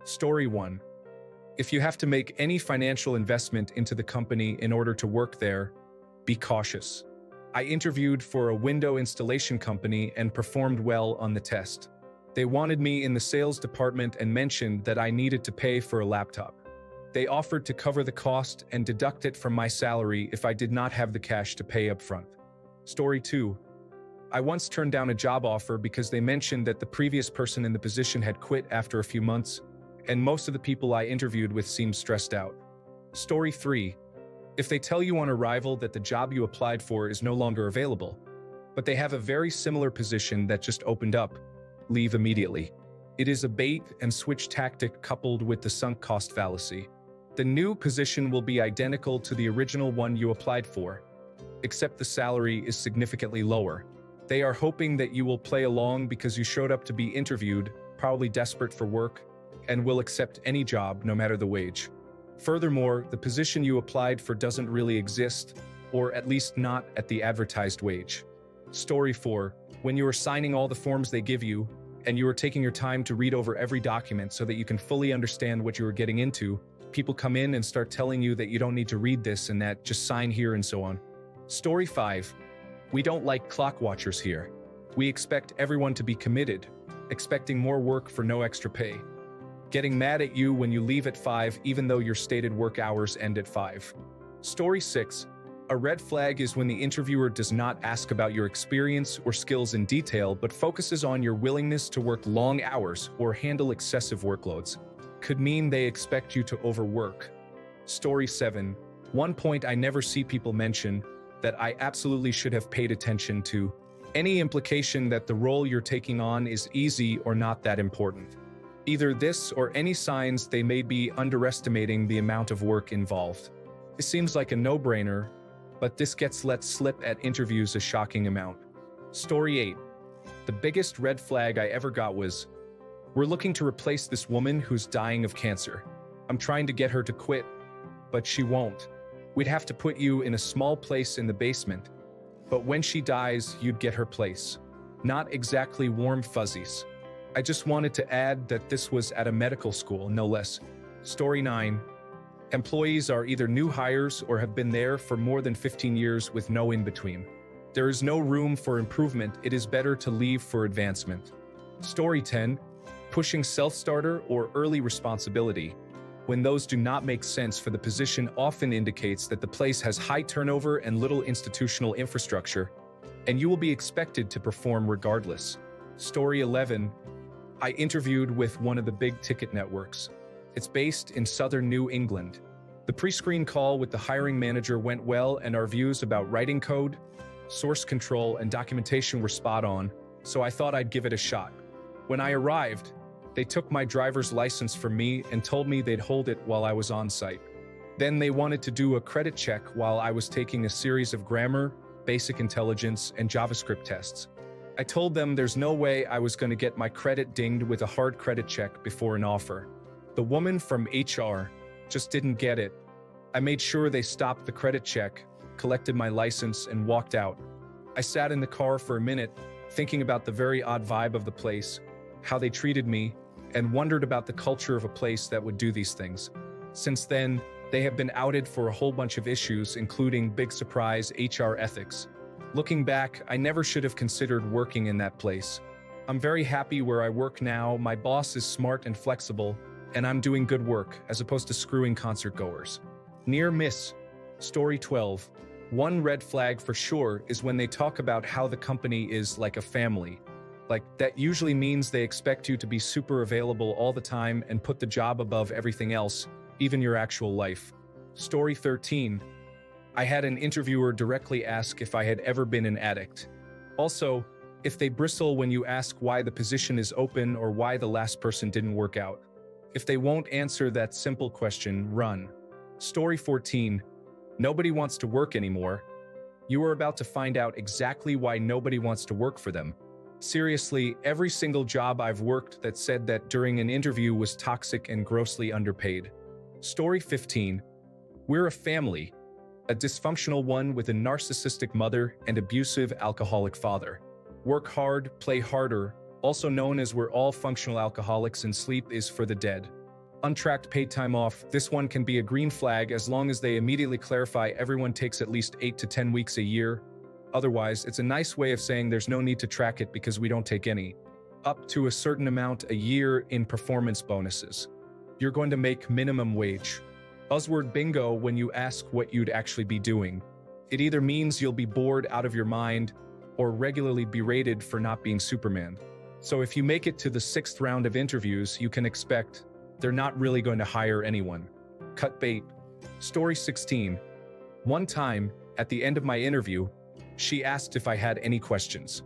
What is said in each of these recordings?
Story 1. If you have to make any financial investment into the company in order to work there, be cautious. I interviewed for a window installation company and performed well on the test. They wanted me in the sales department and mentioned that I needed to pay for a laptop. They offered to cover the cost and deduct it from my salary if I did not have the cash to pay up front. Story 2. I once turned down a job offer because they mentioned that the previous person in the position had quit after a few months, and most of the people I interviewed with seemed stressed out. Story 3. If they tell you on arrival that the job you applied for is no longer available, but they have a very similar position that just opened up, leave immediately. It is a bait and switch tactic coupled with the sunk cost fallacy. The new position will be identical to the original one you applied for, except the salary is significantly lower. They are hoping that you will play along because you showed up to be interviewed, probably desperate for work, and will accept any job no matter the wage. Furthermore, the position you applied for doesn't really exist, or at least not at the advertised wage. Story 4. When you are signing all the forms they give you, and you are taking your time to read over every document so that you can fully understand what you are getting into, people come in and start telling you that you don't need to read this and that, just sign here and so on. Story 5. We don't like clock watchers here. We expect everyone to be committed, expecting more work for no extra pay. Getting mad at you when you leave at 5 even though your stated work hours end at 5. Story 6. A red flag is when the interviewer does not ask about your experience or skills in detail but focuses on your willingness to work long hours or handle excessive workloads. Could mean they expect you to overwork. Story 7. One point I never see people mention that I absolutely should have paid attention to: any implication that the role you're taking on is easy or not that important. Either this or any signs they may be underestimating the amount of work involved. It seems like a no-brainer, but this gets let slip at interviews a shocking amount. Story 8. The biggest red flag I ever got was, we're looking to replace this woman who's dying of cancer. I'm trying to get her to quit, but she won't. We'd have to put you in a small place in the basement, but when she dies, you'd get her place. Not exactly warm fuzzies. I just wanted to add that this was at a medical school, no less. Story 9. Employees are either new hires or have been there for more than 15 years with no in-between. There is no room for improvement. It is better to leave for advancement. Story 10. Pushing self-starter or early responsibility. When those do not make sense for the position often indicates that the place has high turnover and little institutional infrastructure, and you will be expected to perform regardless. Story 11. I interviewed with one of the big ticket networks. It's based in southern New England. The pre-screen call with the hiring manager went well, and our views about writing code, source control, and documentation were spot on, so I thought I'd give it a shot. When I arrived, they took my driver's license from me and told me they'd hold it while I was on site. Then they wanted to do a credit check while I was taking a series of grammar, basic intelligence, and JavaScript tests. I told them there's no way I was going to get my credit dinged with a hard credit check before an offer. The woman from HR just didn't get it. I made sure they stopped the credit check, collected my license, and walked out. I sat in the car for a minute, thinking about the very odd vibe of the place, how they treated me, and wondered about the culture of a place that would do these things. Since then, they have been outed for a whole bunch of issues, including, big surprise, HR ethics. Looking back, I never should have considered working in that place. I'm very happy where I work now. My boss is smart and flexible, and I'm doing good work, as opposed to screwing concert goers. Near miss. Story 12. One red flag for sure is when they talk about how the company is like a family. Like, that usually means they expect you to be super available all the time and put the job above everything else, even your actual life. Story 13. I had an interviewer directly ask if I had ever been an addict. Also, if they bristle when you ask why the position is open or why the last person didn't work out. If they won't answer that simple question, run. Story 14. Nobody wants to work anymore. You are about to find out exactly why nobody wants to work for them. Seriously, every single job I've worked that said that during an interview was toxic and grossly underpaid. Story 15. We're a family. A dysfunctional one with a narcissistic mother and abusive alcoholic father. Work hard, play harder, also known as we're all functional alcoholics and sleep is for the dead. Untracked paid time off. This one can be a green flag as long as they immediately clarify everyone takes at least 8 to 10 weeks a year. Otherwise, it's a nice way of saying there's no need to track it because we don't take any. Up to a certain amount a year in performance bonuses. You're going to make minimum wage. Buzzword bingo when you ask what you'd actually be doing. It either means you'll be bored out of your mind or regularly berated for not being Superman. So if you make it to the 6th round of interviews, you can expect they're not really going to hire anyone. Cut bait. Story 16. One time, at the end of my interview, she asked if I had any questions.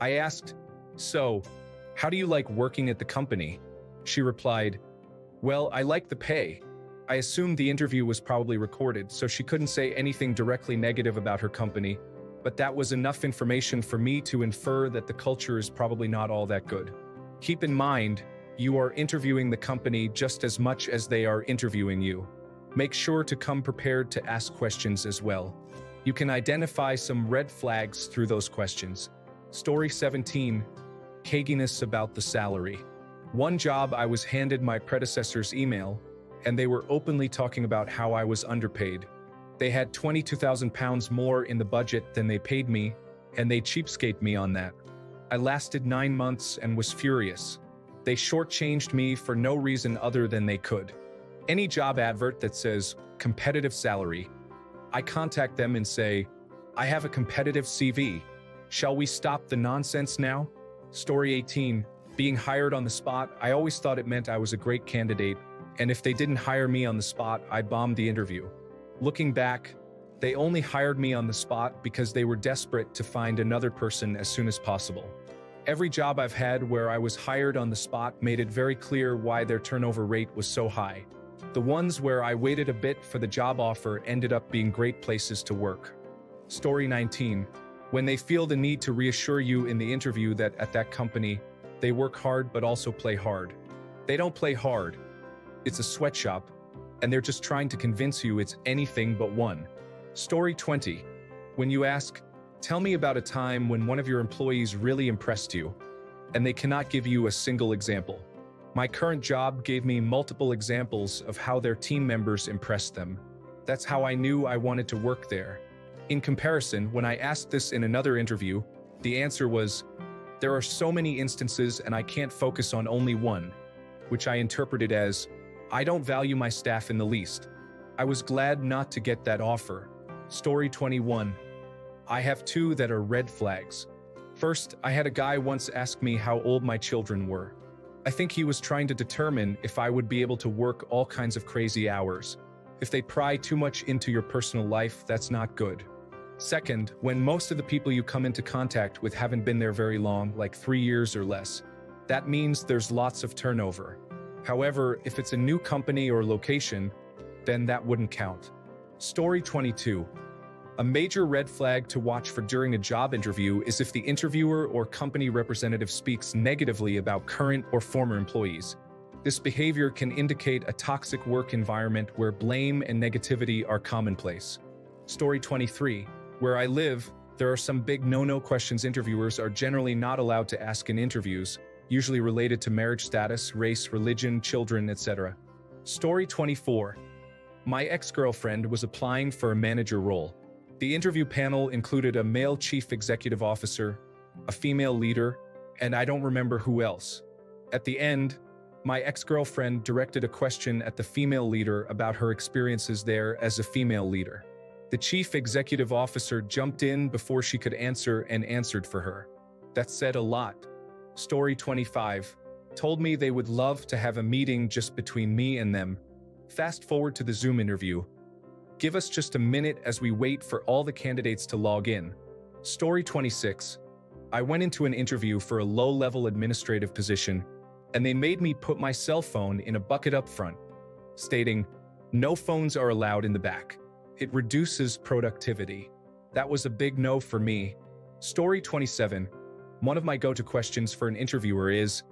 I asked, "So, how do you like working at the company?" She replied, "Well, I like the pay." I assumed the interview was probably recorded, so she couldn't say anything directly negative about her company, but that was enough information for me to infer that the culture is probably not all that good. Keep in mind, you are interviewing the company just as much as they are interviewing you. Make sure to come prepared to ask questions as well. You can identify some red flags through those questions. Story 17. Cagginess about the salary. One job I was handed my predecessor's email, and they were openly talking about how I was underpaid. They had £22,000 more in the budget than they paid me, and they cheapskate me on that. I lasted 9 months and was furious. They shortchanged me for no reason other than they could. Any job advert that says competitive salary, I contact them and say, "I have a competitive CV. Shall we stop the nonsense now?" Story 18. Being hired on the spot. I always thought it meant I was a great candidate, and if they didn't hire me on the spot, I bombed the interview. Looking back, they only hired me on the spot because they were desperate to find another person as soon as possible. Every job I've had where I was hired on the spot made it very clear why their turnover rate was so high. The ones where I waited a bit for the job offer ended up being great places to work. Story 19. When they feel the need to reassure you in the interview that at that company, they work hard but also play hard. They don't play hard. It's a sweatshop, and they're just trying to convince you it's anything but one. Story 20. When you ask, "Tell me about a time when one of your employees really impressed you," and they cannot give you a single example. My current job gave me multiple examples of how their team members impressed them. That's how I knew I wanted to work there. In comparison, when I asked this in another interview, the answer was, "There are so many instances and I can't focus on only one," which I interpreted as, "I don't value my staff in the least." I was glad not to get that offer. Story 21. I have 2 that are red flags. First, I had a guy once ask me how old my children were. I think he was trying to determine if I would be able to work all kinds of crazy hours. If they pry too much into your personal life, that's not good. Second, when most of the people you come into contact with haven't been there very long, like 3 years or less, that means there's lots of turnover. However, if it's a new company or location, then that wouldn't count. Story 22. A major red flag to watch for during a job interview is if the interviewer or company representative speaks negatively about current or former employees. This behavior can indicate a toxic work environment where blame and negativity are commonplace. Story 23. Where I live, there are some big no-no questions interviewers are generally not allowed to ask in interviews, usually related to marriage status, race, religion, children, etc. Story 24. My ex-girlfriend was applying for a manager role. The interview panel included a male chief executive officer, a female leader, and I don't remember who else. At the end, my ex-girlfriend directed a question at the female leader about her experiences there as a female leader. The chief executive officer jumped in before she could answer and answered for her. That said a lot. Story 25. Told me they would love to have a meeting just between me and them. Fast forward to the Zoom interview. Give us just a minute as we wait for all the candidates to log in. Story 26. I went into an interview for a low-level administrative position, and they made me put my cell phone in a bucket up front, stating, "No phones are allowed in the back. It reduces productivity." That was a big no for me. Story 27. One of my go-to questions for an interviewer is,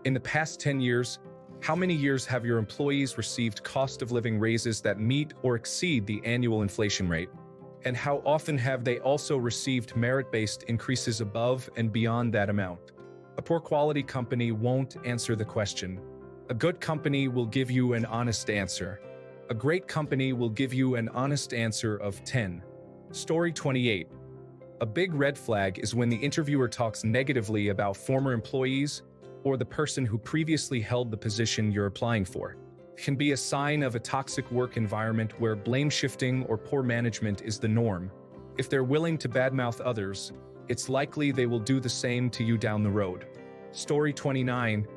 in the past 10 years, how many years have your employees received cost of living raises that meet or exceed the annual inflation rate? And how often have they also received merit-based increases above and beyond that amount? A poor quality company won't answer the question. A good company will give you an honest answer. A great company will give you an honest answer of 10. Story 28. A big red flag is when the interviewer talks negatively about former employees or the person who previously held the position you're applying for. It can be a sign of a toxic work environment where blame shifting or poor management is the norm. If they're willing to badmouth others, it's likely they will do the same to you down the road. Story 29.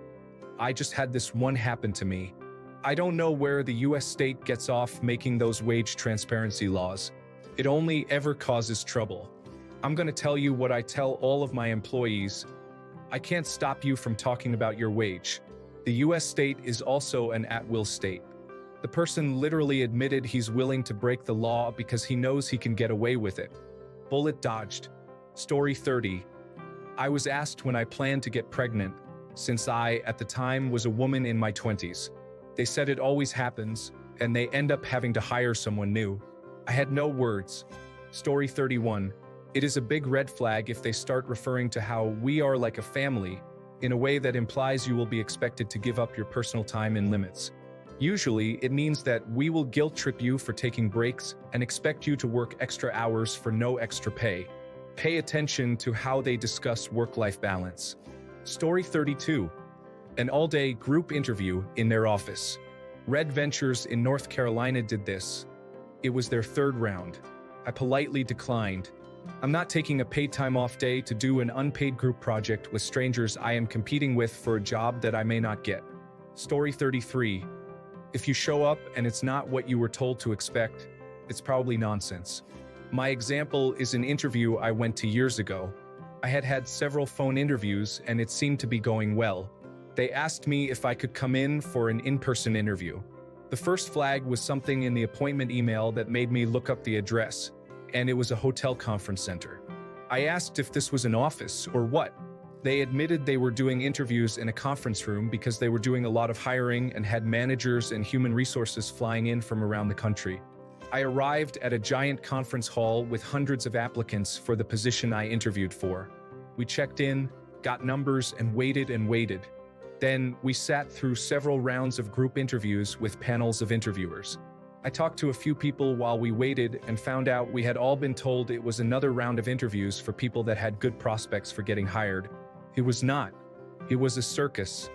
I just had this one happen to me. I don't know where the US state gets off making those wage transparency laws. It only ever causes trouble. I'm going to tell you what I tell all of my employees. I can't stop you from talking about your wage. The US state is also an at-will state. The person literally admitted he's willing to break the law because he knows he can get away with it. Bullet dodged. Story 30. I was asked when I planned to get pregnant, since I, at the time, was a woman in my 20s. They said it always happens, and they end up having to hire someone new. I had no words. Story 31. It is a big red flag if they start referring to how we are like a family in a way that implies you will be expected to give up your personal time and limits. Usually, it means that we will guilt trip you for taking breaks and expect you to work extra hours for no extra pay. Pay attention to how they discuss work-life balance. Story 32. An all-day group interview in their office. Red Ventures in North Carolina did this. It was their third round. I politely declined. I'm not taking a paid time off day to do an unpaid group project with strangers I am competing with for a job that I may not get. Story 33. If you show up and it's not what you were told to expect, it's probably nonsense. My example is an interview I went to years ago. I had had several phone interviews and it seemed to be going well. They asked me if I could come in for an in-person interview. The first flag was something in the appointment email that made me look up the address, and it was a hotel conference center. I asked if this was an office or what. They admitted they were doing interviews in a conference room because they were doing a lot of hiring and had managers and human resources flying in from around the country. I arrived at a giant conference hall with hundreds of applicants for the position I interviewed for. We checked in, got numbers, and waited and waited. Then we sat through several rounds of group interviews with panels of interviewers. I talked to a few people while we waited and found out we had all been told it was another round of interviews for people that had good prospects for getting hired. It was not. It was a circus.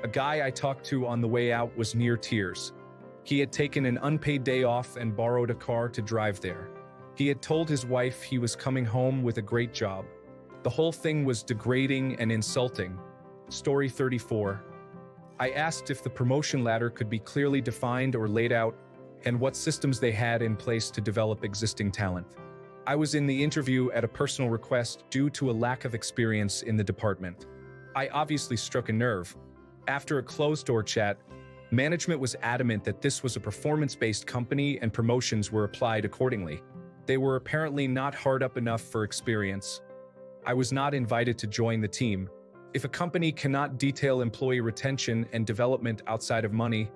A guy I talked to on the way out was near tears. He had taken an unpaid day off and borrowed a car to drive there. He had told his wife he was coming home with a great job. The whole thing was degrading and insulting. Story 34. I asked if the promotion ladder could be clearly defined or laid out, and what systems they had in place to develop existing talent. I was in the interview at a personal request due to a lack of experience in the department. I obviously struck a nerve. After a closed-door chat, management was adamant that this was a performance-based company and promotions were applied accordingly. They were apparently not hard up enough for experience. I was not invited to join the team. If a company cannot detail employee retention and development outside of money,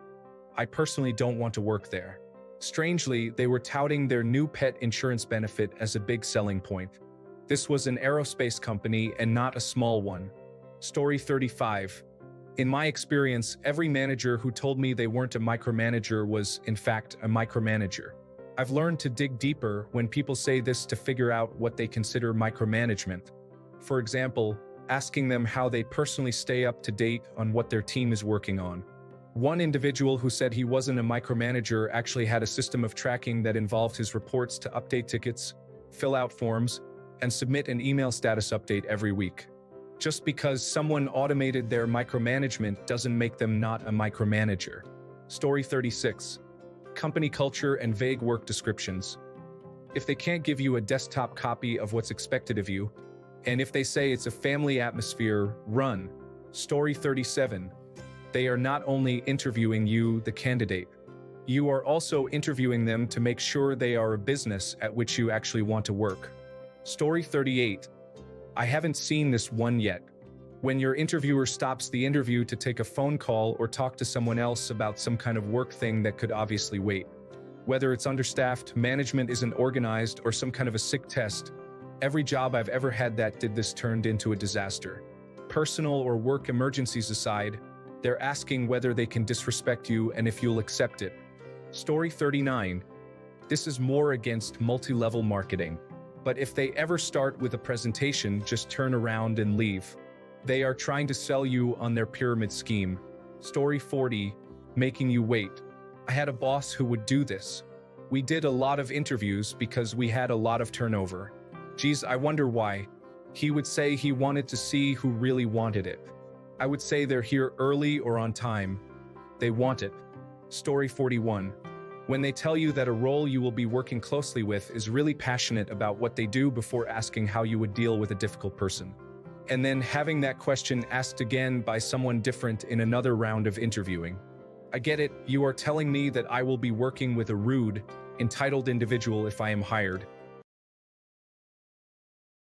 I personally don't want to work there. Strangely, they were touting their new pet insurance benefit as a big selling point. This was an aerospace company and not a small one. Story 35. In my experience, every manager who told me they weren't a micromanager was, in fact, a micromanager. I've learned to dig deeper when people say this to figure out what they consider micromanagement. For example, asking them how they personally stay up to date on what their team is working on. One individual who said he wasn't a micromanager actually had a system of tracking that involved his reports to update tickets, fill out forms, and submit an email status update every week. Just because someone automated their micromanagement doesn't make them not a micromanager. Story 36. Company culture and vague work descriptions. If they can't give you a desktop copy of what's expected of you, and if they say it's a family atmosphere, run. Story 37. They are not only interviewing you, the candidate. You are also interviewing them to make sure they are a business at which you actually want to work. Story 38. I haven't seen this one yet. When your interviewer stops the interview to take a phone call or talk to someone else about some kind of work thing that could obviously wait. Whether it's understaffed, management isn't organized, or some kind of a sick test, every job I've ever had that did this turned into a disaster. Personal or work emergencies aside, They're asking whether they can disrespect you and if you'll accept it. Story 39. This is more against multi-level marketing. But if they ever start with a presentation, just turn around and leave. They are trying to sell you on their pyramid scheme. Story 40. Making you wait. I had a boss who would do this. We did a lot of interviews because we had a lot of turnover. Geez, I wonder why. He would say he wanted to see who really wanted it. I would say they're here early or on time. They want it. Story 41. When they tell you that a role you will be working closely with is really passionate about what they do before asking how you would deal with a difficult person. And then having that question asked again by someone different in another round of interviewing. I get it, you are telling me that I will be working with a rude, entitled individual if I am hired.